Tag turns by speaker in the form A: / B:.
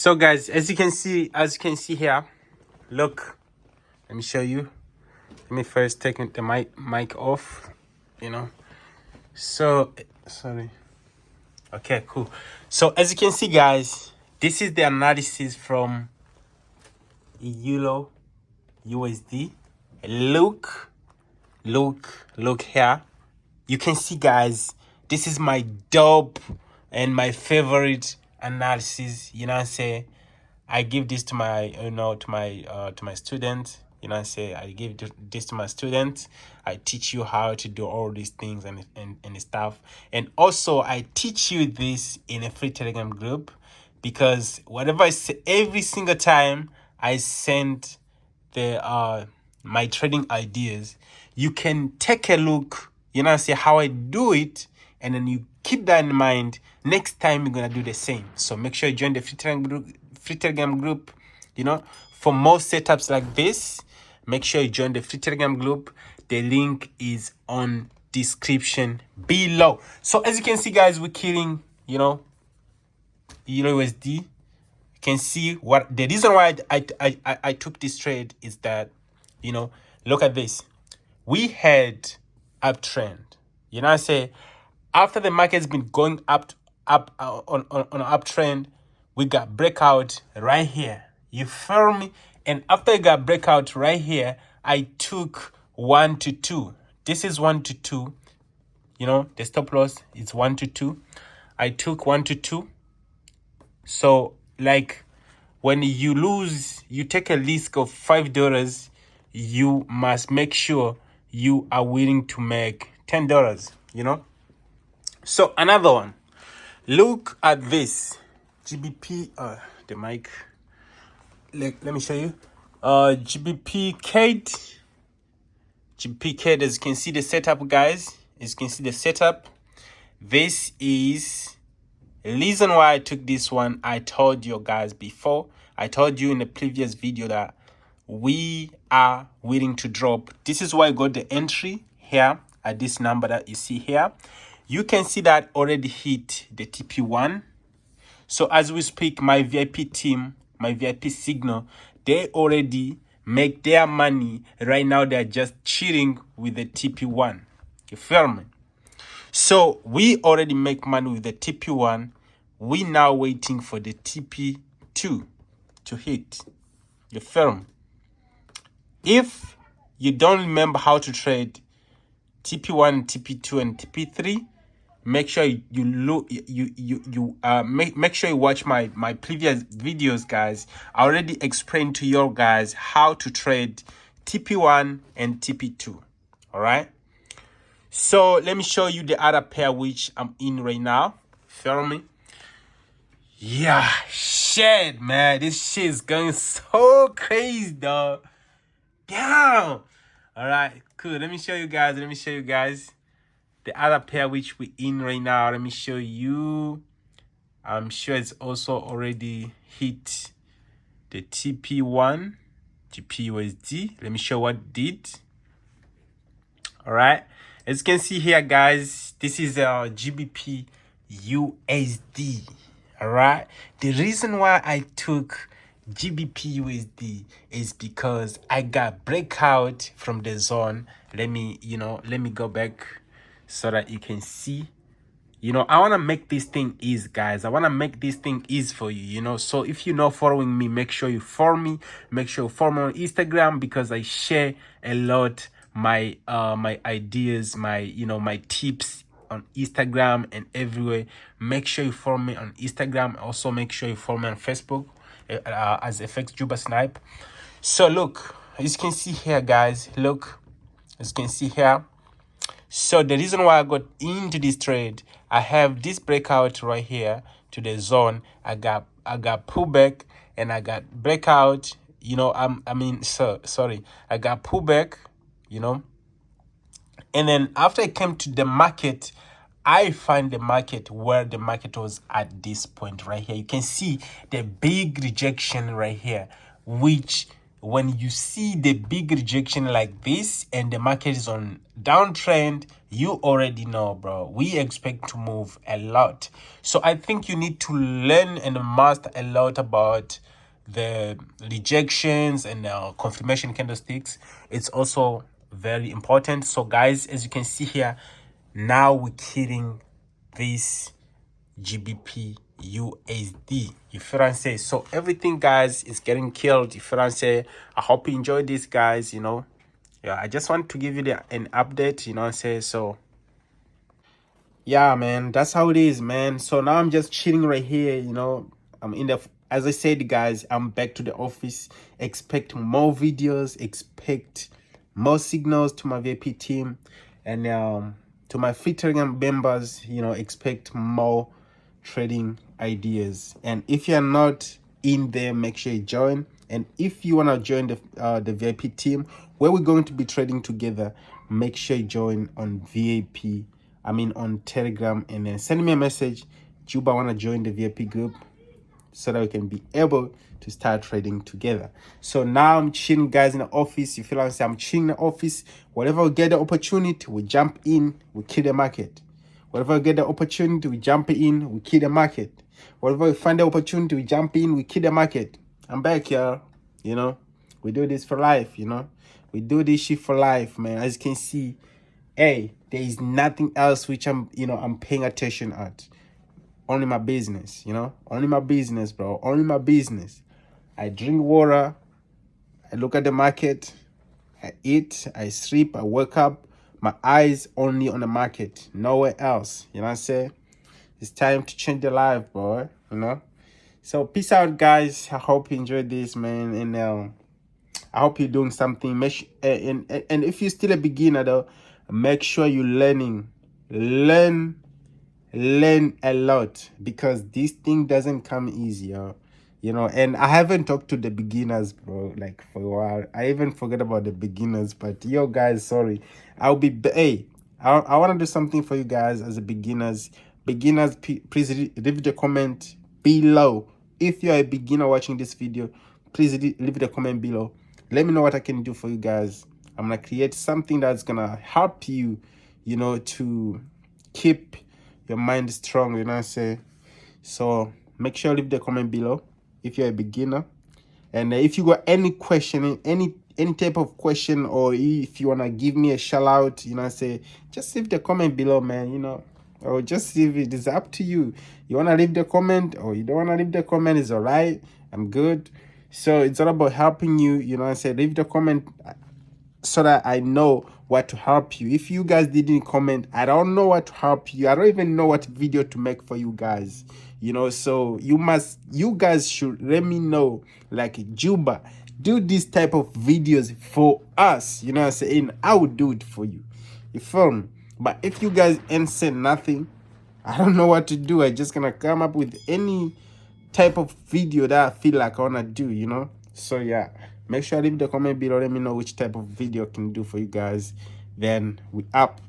A: So guys, as you can see here, look, let me show you. Let me first take the mic off, so sorry. Okay, cool. So as you can see guys, this is the analysis from Euro USD. Look here. You can see guys, this is my dope and my favorite analysis. I give this to my to my students. I give this to my students. I teach you how to do all these things and stuff. And also I teach you this in a free Telegram group, because whatever I say, every single time I send the my trading ideas, you can take a look, how I do it, and then you keep that in mind. Next time you're gonna do the same. So make sure you join the free Telegram group, for more setups like this. Make sure you join the free Telegram group. The link is on description below. So as you can see guys, we're killing, Euro USD. You can see what the reason why I took this trade is that, look at this. We had uptrend. After the market's been going up on an uptrend, we got breakout right here. You feel me? And after I got breakout right here, I took 1 to 2. This is 1 to 2. The stop loss is 1 to 2. I took 1 to 2. So like when you lose, you take a risk of $5, you must make sure you are willing to make $10, So another one, look at this GBP, the mic, let me show you. GBP CAD, as you can see the setup guys, as you can see the setup. This is the reason why I took this one. I told you guys before. I told you in the previous video that we are willing to drop. This is why I got the entry here at this number that you see here. You can see that already hit the TP1. So as we speak, my VIP team, my VIP signal, they already make their money. Right now, they're just cheating with the TP1. You feel me? So we already make money with the TP1. We now waiting for the TP2 to hit. You feel me? If you don't remember how to trade TP1, TP2, and TP3, make sure you look make sure you watch my previous videos guys. I already explained to you guys how to trade TP1 and TP2. All right, so let me show you the other pair which I'm in right now. Feel me? Yeah, shit man, this shit is going so crazy dog. Damn. All right, cool. Let me show you guys the other pair which we're in right now. Let me show you. I'm sure it's also already hit the TP1, GPUSD. Let me show what it did. All right, as you can see here guys, this is our GBP USD. All right, the reason why I took GBP USD is because I got breakout from the zone. Let me go back so that you can see. I want to make this thing easy guys. I want to make this thing easy for you, so if you're not following me, make sure you follow me. Make sure you follow me on Instagram, because I share a lot my ideas, my tips on Instagram and everywhere. Make sure you follow me on Instagram. Also make sure you follow me on Facebook as FX Juba Snipe. So look, as you can see here guys, look, as you can see here. So the reason why I got into this trade, I have this breakout right here to the zone. I got pullback and I got breakout. I got pullback, and then after I came to the market, I find the market where the market was at this point right here. You can see the big rejection right here, which when you see the big rejection like this and the market is on downtrend, you already know, bro, we expect to move a lot. So I think you need to learn and master a lot about the rejections and confirmation candlesticks. It's also very important. So guys, as you can see here, now we're hitting this GBP USD. You feel what I'm saying? So everything, guys, is getting killed. You feel what I'm saying? I hope you enjoyed this, guys. You know, yeah, I just want to give you an update. You know what I'm saying? So yeah, man, that's how it is, man. So now I'm just chilling right here. You know, I'm in the, as I said, guys, I'm back to the office. Expect more videos, expect more signals to my VIP team, and to my free Telegram members, you know, expect more trading ideas. And if you're not in there, make sure you join. And if you want to join the VIP team where we're going to be trading together, make sure you join on VIP, on Telegram, and then send me a message, Juba, I want to join the VIP group, so that we can be able to start trading together. So now I'm chilling, guys, in the office. You feel like I'm chilling in the office. Whatever we get the opportunity, we jump in, we kill the market. Whatever we get the opportunity, we jump in, we kill the market. Whatever we find the opportunity, we jump in, we kill the market. I'm back, y'all. You know, we do this for life, you know. We do this shit for life, man. As you can see, hey, there is nothing else which I'm paying attention at. Only my business, you know. Only my business, bro. Only my business. I drink water. I look at the market. I eat. I sleep. I wake up. My eyes only on the market. Nowhere else. You know what I'm saying? It's time to change your life, boy. You know? So peace out, guys. I hope you enjoyed this, man. And I hope you're doing something. And if you're still a beginner, though, make sure you're learning. Learn a lot, because this thing doesn't come easy, yo. You know. And I haven't talked to the beginners, bro, like for a while. I even forget about the beginners. But yo, guys, sorry, I'll be hey, I want to do something for you guys as a beginners. Please leave the comment below. If you're a beginner watching this video, please leave the comment below. Let me know what I can do for you guys. I'm gonna create something that's gonna help you, you know, to keep your mind strong, you know what I'm saying? So make sure you leave the comment below if you're a beginner. And if you got any question, any type of question, or if you want to give me a shout out, you know what I'm saying, just leave the comment below, man, you know. Or just leave it. It's up to you. You want to leave the comment, or you don't want to leave the comment, it's all right. I'm good. So it's all about helping you, you know what I'm saying. Leave the comment so that I know what to help you. If you guys didn't comment, I don't know what to help you. I don't even know what video to make for you guys, you know. So you guys should let me know, like, Juba, do this type of videos for us, you know what I'm saying. I would do it for you. You feel me? But if you guys ain't said nothing, I don't know what to do. I just gonna come up with any type of video that I feel like I wanna do, you know. So yeah, make sure I leave the comment below. Let me know which type of video I can do for you guys. Then we up.